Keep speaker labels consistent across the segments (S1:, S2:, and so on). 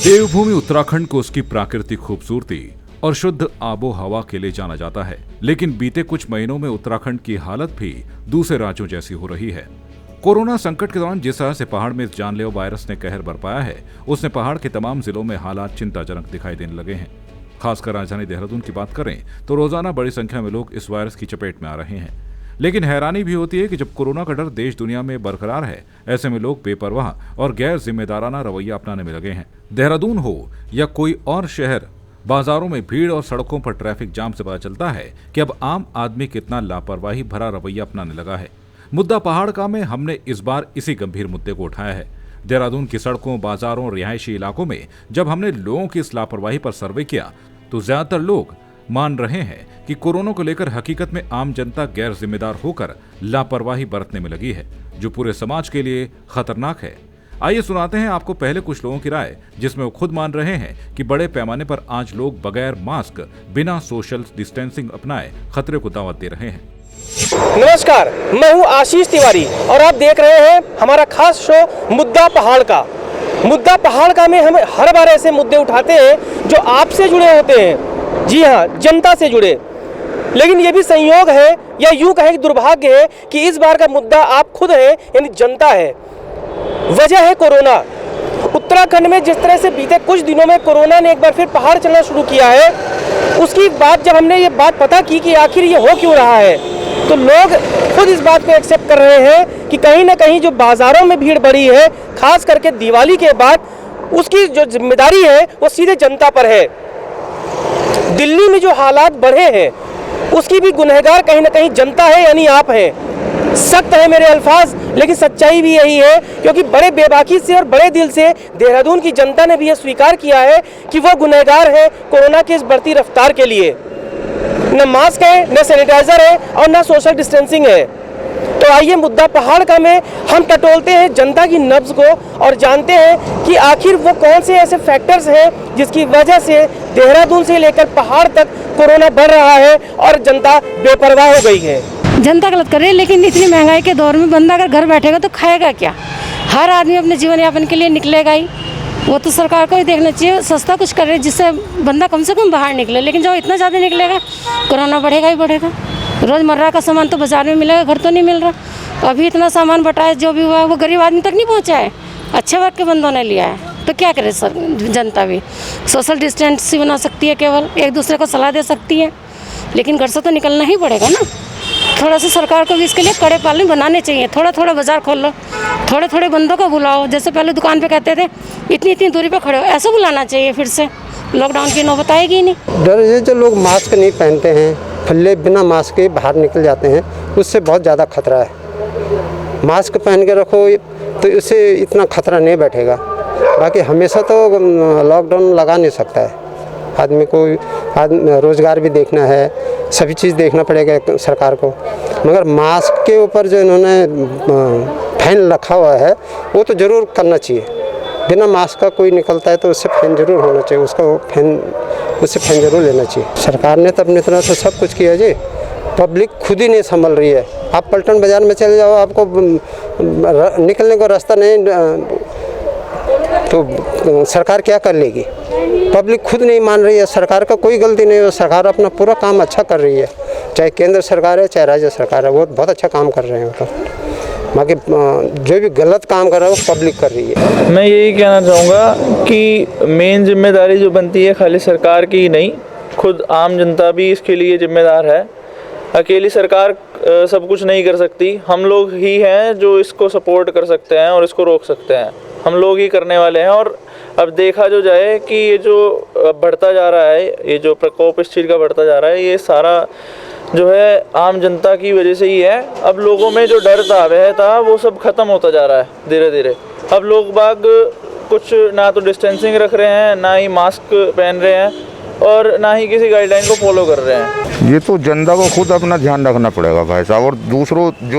S1: देवभूमि उत्तराखंड को उसकी प्राकृतिक खूबसूरती और शुद्ध आबो हवा के लिए जाना जाता है, लेकिन बीते कुछ महीनों में उत्तराखंड की हालत भी दूसरे राज्यों जैसी हो रही है। कोरोना संकट के दौरान जिस तरह से पहाड़ में इस जानलेवा वायरस ने कहर बरपाया है, उसने पहाड़ के तमाम जिलों में हालात चिंताजनक दिखाई देने लगे हैं। खासकर राजधानी देहरादून की बात करें तो रोजाना बड़ी संख्या में लोग इस वायरस की चपेट में आ रहे हैं। लेकिन हैरानी भी होती है कि जब कोरोना का डर देश दुनिया में बरकरार है, ऐसे में लोग बेपरवाह और गैर जिम्मेदाराना रवैया अपनाने में लगे हैं। देहरादून हो या कोई और शहर, बाजारों में भीड़ और सड़कों पर ट्रैफिक जाम से पता चलता है कि अब आम आदमी कितना लापरवाही भरा रवैया अपनाने लगा है। मुद्दा पहाड़ का में हमने इस बार इसी गंभीर मुद्दे को उठाया है। देहरादून की सड़कों, बाजारों, रिहायशी इलाकों में जब हमने लोगों की इस लापरवाही पर सर्वे किया तो ज्यादातर लोग मान रहे हैं कि कोरोना को लेकर हकीकत में आम जनता गैर जिम्मेदार होकर लापरवाही बरतने में लगी है, जो पूरे समाज के लिए खतरनाक है। आइए सुनाते हैं आपको पहले कुछ लोगों की राय, जिसमें वो खुद मान रहे हैं कि बड़े पैमाने पर आज लोग बगैर मास्क, बिना सोशल डिस्टेंसिंग अपनाए खतरे को दावत दे रहे हैं।
S2: नमस्कार, मैं हूं आशीष तिवारी और आप देख रहे हैं हमारा खास शो मुद्दा पहाड़ का। मुद्दा पहाड़ का में हम हर बार ऐसे मुद्दे उठाते हैं जो आपसे जुड़े होते हैं, जी हाँ, जनता से जुड़े। लेकिन ये भी संयोग है या यूं कहें कि दुर्भाग्य है कि इस बार का मुद्दा आप खुद हैं, यानी जनता है। वजह है कोरोना। उत्तराखंड में जिस तरह से बीते कुछ दिनों में कोरोना ने एक बार फिर पहाड़ चलना शुरू किया है, उसकी बाद जब हमने ये बात पता की कि आखिर ये हो क्यों रहा है, तो लोग खुद इस बात को एक्सेप्ट कर रहे हैं कि कहीं ना कहीं जो बाजारों में भीड़ बढ़ी है, खास करके दिवाली के बाद, उसकी जो जिम्मेदारी है वो सीधे जनता पर है। दिल्ली में जो हालात बढ़े हैं उसकी भी गुनहगार कहीं ना कहीं जनता है, यानी आप हैं। सख्त है मेरे अल्फाज, लेकिन सच्चाई भी यही है, क्योंकि बड़े बेबाकी से और बड़े दिल से देहरादून की जनता ने भी यह स्वीकार किया है कि वो गुनहगार है कोरोना की इस बढ़ती रफ्तार के लिए। न मास्क है, न सैनिटाइजर है और न सोशल डिस्टेंसिंग है। तो आइए मुद्दा पहाड़ का में हम टटोलते हैं जनता की नब्ज को और जानते हैं कि आखिर वो कौन से ऐसे फैक्टर्स हैं जिसकी वजह से देहरादून से लेकर पहाड़ तक कोरोना बढ़ रहा है और जनता बेपरवाह हो गई है।
S3: जनता गलत कर रही है, लेकिन इतनी महंगाई के दौर में बंदा अगर घर बैठेगा तो खाएगा क्या? हर आदमी अपने जीवन यापन के लिए निकलेगा ही। वो तो सरकार को ही देखना चाहिए, सस्ता कुछ करे जिससे बंदा कम से कम बाहर निकले। लेकिन जब इतना ज़्यादा निकलेगा, कोरोना बढ़ेगा ही बढ़ेगा। रोज़मर्रा का सामान तो बाजार में मिलेगा, घर तो नहीं मिल रहा। अभी इतना सामान बटाया जो भी हुआ है वो गरीब आदमी तक नहीं पहुँचा है, अच्छे वर्ग के बंदों ने लिया है। तो क्या करे सर, जनता भी सोशल डिस्टेंस ही बना सकती है, केवल एक दूसरे को सलाह दे सकती है, लेकिन घर से तो निकलना ही पड़ेगा ना। थोड़ा सा सरकार को भी इसके लिए कड़े पालन बनाने चाहिए। थोड़ा थोड़ा बाजार खोल लो, थोड़े थोड़े बंदों को बुलाओ। जैसे पहले दुकान पे कहते थे इतनी इतनी दूरी पे खड़े हो, ऐसा बुलाना चाहिए। फिर से लॉकडाउन की नौबत आएगी ही नहीं।
S4: डर ये जो लोग मास्क नहीं पहनते हैं, खुले बिना मास्क के बाहर निकल जाते हैं, उससे बहुत ज़्यादा खतरा है। मास्क पहन के रखो तो उससे इतना खतरा नहीं बैठेगा। बाकी हमेशा तो लॉकडाउन लगा नहीं सकता है आदमी को। रोज़गार भी देखना है, सभी चीज़ देखना पड़ेगा सरकार को। मगर मास्क के ऊपर जो इन्होंने फाइन रखा हुआ है वो तो ज़रूर करना चाहिए। बिना मास्क का कोई निकलता है तो उससे फाइन ज़रूर होना चाहिए, उससे फाइन ज़रूर लेना चाहिए। सरकार ने तो अपनी तरह से सब कुछ किया जी, पब्लिक खुद ही नहीं संभल रही है। आप पलटन बाज़ार में चले जाओ, आपको निकलने का रास्ता नहीं, तो सरकार क्या कर लेगी? पब्लिक खुद नहीं मान रही है। सरकार का कोई गलती नहीं है, सरकार अपना पूरा काम अच्छा कर रही है। चाहे केंद्र सरकार है चाहे राज्य सरकार है, वो बहुत अच्छा काम कर रहे हैं। तो बाकी जो भी गलत काम कर रहा है वो पब्लिक कर रही है।
S5: मैं यही कहना चाहूँगा कि मेन जिम्मेदारी जो बनती है खाली सरकार की ही नहीं, खुद आम जनता भी इसके लिए जिम्मेदार है। अकेली सरकार सब कुछ नहीं कर सकती। हम लोग ही हैं जो इसको सपोर्ट कर सकते हैं और इसको रोक सकते हैं। हम लोग ही करने वाले हैं। और अब देखा जो जाए कि ये जो बढ़ता जा रहा है, ये जो प्रकोप इस चीज़ का बढ़ता जा रहा है, ये सारा जो है आम जनता की वजह से ही है। अब लोगों में जो डर था, वह था, वो सब ख़त्म होता जा रहा है धीरे धीरे। अब लोग बाग कुछ ना तो डिस्टेंसिंग रख रहे हैं, ना ही मास्क पहन रहे हैं और ना ही किसी गाइडलाइन को फॉलो कर रहे हैं।
S6: ये तो जनता को खुद अपना ध्यान रखना पड़ेगा भाई साहब। और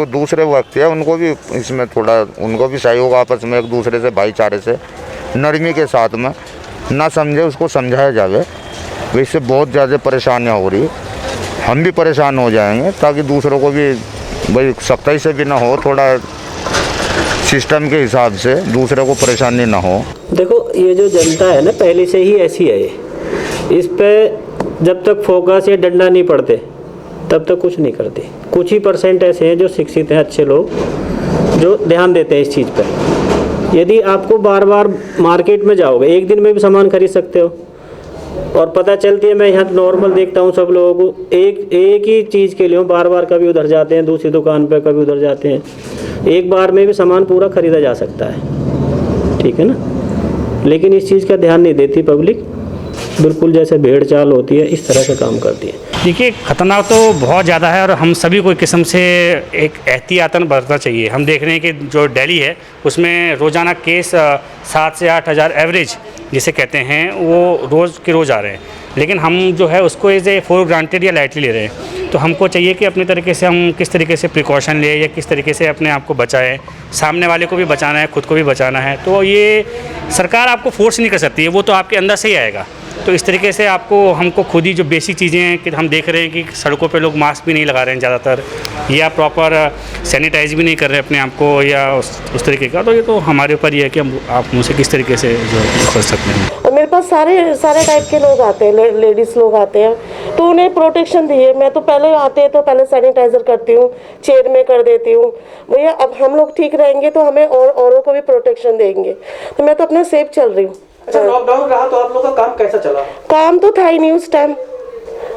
S6: दूसरे व्यक्ति है उनको भी इसमें थोड़ा, उनको भी सहयोग आपस में एक दूसरे से भाईचारे से नरमी के साथ में ना समझे उसको समझाया जाए। इससे बहुत ज़्यादा परेशानियाँ हो रही, हम भी परेशान हो जाएंगे, ताकि दूसरों को भी भाई सख्ताई से भी ना हो, थोड़ा सिस्टम के हिसाब से दूसरे को परेशानी ना हो।
S7: देखो, ये जो जनता है ना पहले से ही ऐसी है, इस पे जब तक फोकस या डंडा नहीं पड़ते तब तक कुछ नहीं करती। कुछ ही % ऐसे हैं जो शिक्षित हैं, अच्छे लोग, जो ध्यान देते हैं इस चीज़ पर। यदि आपको बार बार मार्केट में जाओगे, एक दिन में भी सामान खरीद सकते हो, और पता चलती है, मैं यहाँ नॉर्मल देखता हूँ सब लोगों को, एक ही चीज़ के लिए बार बार कभी उधर जाते हैं, दूसरी दुकान पे कभी उधर जाते हैं, एक बार में भी सामान पूरा खरीदा जा सकता है, ठीक है ना। लेकिन इस चीज़ का ध्यान नहीं देती पब्लिक, बिल्कुल जैसे भेड़ चाल होती है इस तरह से काम करती है।
S8: देखिए, खतरनाक तो बहुत ज़्यादा है और हम सभी को एक किस्म से एक एहतियातन बरतना चाहिए। हम देख रहे हैं कि जो दिल्ली है उसमें रोज़ाना केस 7 से 8 हज़ार एवरेज जिसे कहते हैं वो रोज़ के रोज़ आ रहे हैं, लेकिन हम जो है उसको एज ए फॉर ग्रांटेड या लाइटली ले रहे हैं। तो हमको चाहिए कि अपने तरीके से हम किस तरीके से प्रिकॉशन लें या किस तरीके से अपने आप को बचाएं, सामने वाले को भी बचाना है, खुद को भी बचाना है। तो ये सरकार आपको फोर्स नहीं कर सकती है, वो तो आपके अंदर से ही आएगा। तो इस तरीके से हमको खुद ही जो बेसिक चीज़ें हैं कि हम देख रहे हैं कि सड़कों पे लोग मास्क भी नहीं लगा रहे हैं ज़्यादातर, या प्रॉपर सैनिटाइज भी नहीं कर रहे अपने आप को, या उस तरीके का। तो ये तो हमारे ऊपर ही है कि हम आप मुझसे किस तरीके से जो कर सकते हैं।
S9: मेरे पास सारे टाइप के लोग आते हैं, लेडीज़ लोग आते हैं, तो उन्हें प्रोटेक्शन दिए। मैं तो पहले आते हैं तो पहले सैनिटाइज़र करती हूँ, चेयर में कर देती हूँ। भैया अब हम लोग ठीक रहेंगे तो हमें औरों को भी प्रोटेक्शन देंगे, तो मैं तो अपना सेफ चल रही हूँ।
S2: अच्छा, लॉकडाउन रहा तो आप लोग का काम कैसा चला?
S9: काम तो था ही नहीं उस टाइम,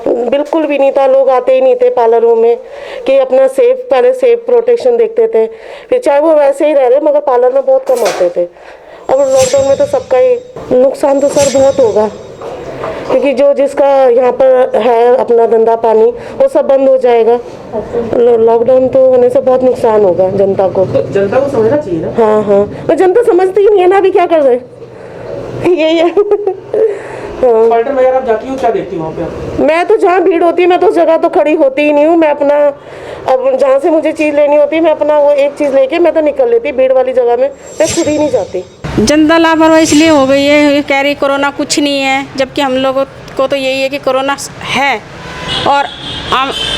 S9: बिल्कुल भी नहीं था। लोग आते ही नहीं थे पार्लरों में कि अपना पहले सेफ प्रोटेक्शन देखते थे, फिर चाहे वो वैसे ही रह रहे, मगर पार्लर में बहुत कम आते थे। अब लॉकडाउन में तो सबका ही नुकसान तो सर बहुत होगा, क्योंकि जो जिसका यहाँ पर है अपना धंधा पानी वो सब बंद हो जाएगा। लॉकडाउन तो होने से बहुत नुकसान होगा जनता को।
S2: तो जनता को समझना चाहिए ना।
S9: हाँ, तो जनता समझती ही नहीं है ना, अभी क्या कर रहे यही है।
S2: पलटन वगैरह आप जाती हो, क्या देखती हो वहाँ पे?
S9: मैं तो जहाँ भीड़ होती है मैं तो उस जगह तो खड़ी होती ही नहीं हूँ। मैं अपना अब जहाँ से मुझे चीज़ लेनी होती है मैं अपना वो एक चीज़ लेके मैं तो निकल लेती। भीड़ वाली जगह में मैं खुद ही नहीं जाती।
S3: जनता लापरवाही इसलिए हो गई है, कह रही कोरोना कुछ नहीं है, जबकि हम लोगों को तो यही है कि कोरोना है और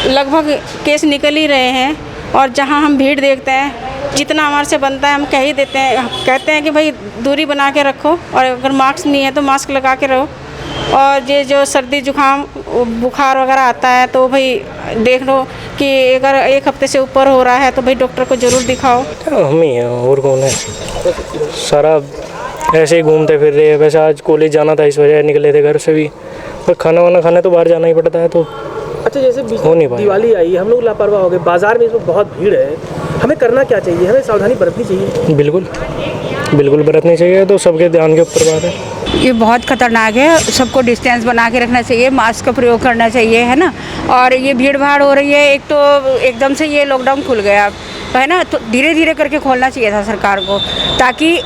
S3: लगभग केस निकल ही रहे हैं। और जहाँ हम भीड़ देखते हैं, जितना हमारे से बनता है हम कह ही देते हैं, कहते हैं कि भाई दूरी बना के रखो, और अगर मास्क नहीं है तो मास्क लगा के रहो। और ये जो सर्दी जुकाम बुखार वगैरह आता है तो भाई देख लो कि अगर 1 हफ्ते से ऊपर हो रहा है तो भाई डॉक्टर को ज़रूर दिखाओ।
S7: हम ही हैं, और कौन है। सारा ऐसे ही घूमते फिर रहे। वैसे आज कॉलेज जाना था, इस वजह निकले थे घर से भी, पर खाना वाना खाने तो बाहर जाना ही पड़ता है। तो
S2: अच्छा, जैसे दिवाली आई, हम लोग लापरवाह हो गए, बाजार में इसमें बहुत भीड़ है, हमें करना क्या चाहिए? हमें सावधानी बरतनी चाहिए।
S7: बिल्कुल बरतनी चाहिए, तो सबके ध्यान के ऊपर बात है।
S10: ये बहुत खतरनाक है, सबको डिस्टेंस बना के रखना चाहिए, मास्क का प्रयोग करना चाहिए, है ना। और ये भीड़ भाड़ हो रही है, एक तो एकदम से ये लॉकडाउन खुल गया है ना, तो धीरे धीरे करके खोलना चाहिए था सरकार को, ताकि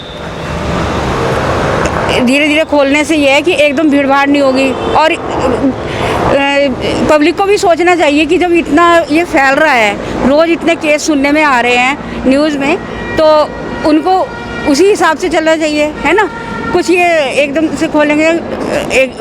S10: धीरे धीरे खोलने से ये है कि एकदम भीड़ भाड़ नहीं होगी। और पब्लिक को भी सोचना चाहिए कि जब इतना ये फैल रहा है, रोज़ इतने केस सुनने में आ रहे हैं न्यूज़ में, तो उनको उसी हिसाब से चलना चाहिए, है ना। कुछ ये एकदम से खोलेंगे,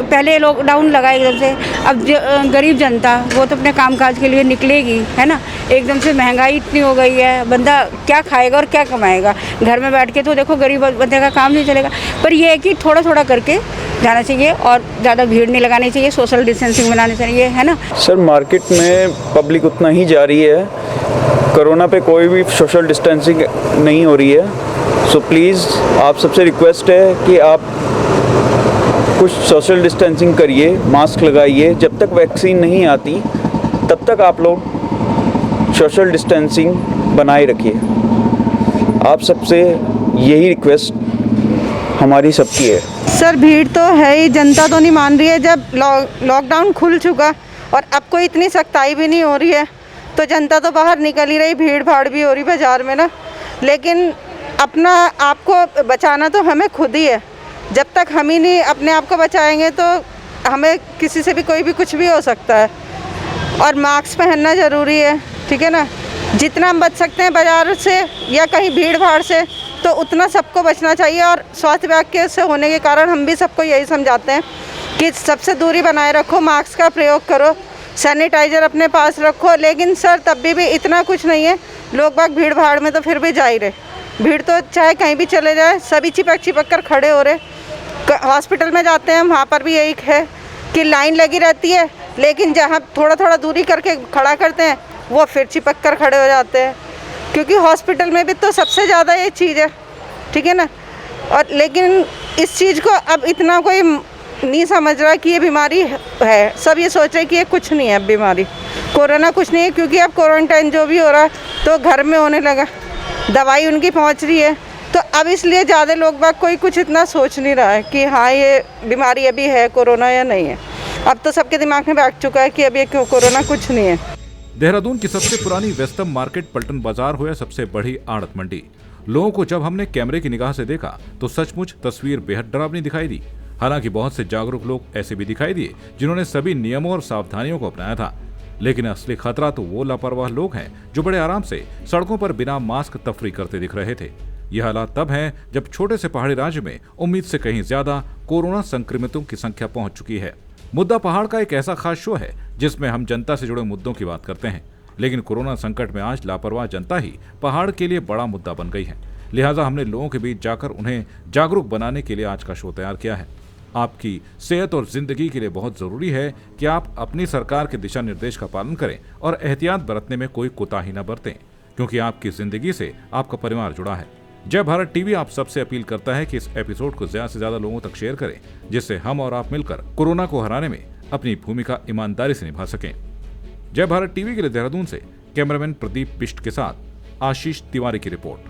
S10: पहले लॉकडाउन लगा एकदम से, अब गरीब जनता वो तो अपने कामकाज के लिए निकलेगी, है ना। एकदम से महंगाई इतनी हो गई है, बंदा क्या खाएगा और क्या कमाएगा? घर में बैठ के तो देखो गरीब बंदे का काम नहीं चलेगा। पर ये है कि थोड़ा थोड़ा करके जाना चाहिए और ज़्यादा भीड़ नहीं लगानी चाहिए, सोशल डिस्टेंसिंग बनानी चाहिए, है ना।
S5: सर, मार्केट में पब्लिक उतना ही जा रही है, कोरोना पे कोई भी सोशल डिस्टेंसिंग नहीं हो रही है। सो प्लीज़ आप सबसे रिक्वेस्ट है कि आप कुछ सोशल डिस्टेंसिंग करिए, मास्क लगाइए। जब तक वैक्सीन नहीं आती तब तक आप लोग सोशल डिस्टेंसिंग बनाए रखिए। आप सबसे यही रिक्वेस्ट हमारी सबकी है।
S10: सर, भीड़ तो है ही, जनता तो नहीं मान रही है। जब लॉकडाउन खुल चुका और अब कोई इतनी सख्ताई भी नहीं हो रही है, तो जनता तो बाहर निकल ही रही, भीड़ भाड़ भी हो रही बाज़ार में ना। लेकिन अपना आप को बचाना तो हमें खुद ही है। जब तक हम ही नहीं अपने आप को बचाएंगे तो हमें किसी से भी कोई भी कुछ भी हो सकता है। और मास्क पहनना ज़रूरी है, ठीक है ना। जितना हम बच सकते हैं बाज़ार से या कहीं भीड़ भाड़ से, तो उतना सबको बचना चाहिए। और स्वास्थ्य विभाग के से होने के कारण हम भी सबको यही समझाते हैं कि सबसे दूरी बनाए रखो, मास्क का प्रयोग करो, सैनिटाइज़र अपने पास रखो। लेकिन सर, तब भी इतना कुछ नहीं है, लोग बाग भीड़ भाड़ में तो फिर भी जा ही रहे। भीड़ तो चाहे कहीं भी चले जाए सभी चिपक कर खड़े हो रहे। हॉस्पिटल में जाते हैं वहाँ पर भी यही है कि लाइन लगी रहती है, लेकिन जहाँ थोड़ा थोड़ा दूरी करके खड़ा करते हैं वो फिर चिपक कर खड़े हो जाते हैं, क्योंकि हॉस्पिटल में भी तो सबसे ज़्यादा ये चीज़ है, ठीक है ना। और लेकिन इस चीज़ को अब इतना कोई नहीं समझ रहा कि ये बीमारी है। सब ये सोच रहे कि ये कुछ नहीं है, अब बीमारी कोरोना कुछ नहीं है, क्योंकि अब क्वारंटाइन जो भी हो रहा है तो घर में होने लगा, दवाई उनकी पहुंच रही है, तो अब इसलिए ज़्यादा लोग बाग कोई कुछ इतना सोच नहीं रहा है कि हाँ ये बीमारी अभी है कोरोना या नहीं है। अब तो सबके दिमाग में बैठ चुका है कि अब ये कोरोना कुछ नहीं है।
S1: देहरादून की सबसे पुरानी वेस्टर्न मार्केट पलटन बाजार हो या सबसे बड़ी आड़त मंडी, लोगों को जब हमने कैमरे की निगाह से देखा तो सचमुच तस्वीर बेहद डरावनी दिखाई दी। हालांकि बहुत से जागरूक लोग ऐसे भी दिखाई दिए जिन्होंने सभी नियमों और सावधानियों को अपनाया था, लेकिन असली खतरा तो वो लापरवाह लोग हैं जो बड़े आराम से सड़कों पर बिना मास्क तफरी करते दिख रहे थे। यह हालात तब हैं जब छोटे से पहाड़ी राज्य में उम्मीद से कहीं ज्यादा कोरोना संक्रमितों की संख्या पहुंच चुकी है। मुद्दा पहाड़ का एक ऐसा खास शो है जिसमें हम जनता से जुड़े मुद्दों की बात करते हैं, लेकिन कोरोना संकट में आज लापरवाह जनता ही पहाड़ के लिए बड़ा मुद्दा बन गई है। लिहाजा हमने लोगों के बीच जाकर उन्हें जागरूक बनाने के लिए आज का शो तैयार किया है। आपकी सेहत और जिंदगी के लिए बहुत जरूरी है कि आप अपनी सरकार के दिशा निर्देश का पालन करें और एहतियात बरतने में कोई कोताही न बरतें, क्योंकि आपकी जिंदगी से आपका परिवार जुड़ा है। जय भारत टीवी आप सबसे अपील करता है कि इस एपिसोड को ज्यादा से ज्यादा लोगों तक शेयर करें, जिससे हम और आप मिलकर कोरोना को हराने में अपनी भूमिका ईमानदारी से निभा सकें। जय भारत टीवी के लिए देहरादून से कैमरामैन प्रदीप बिष्ट के साथ आशीष तिवारी की रिपोर्ट।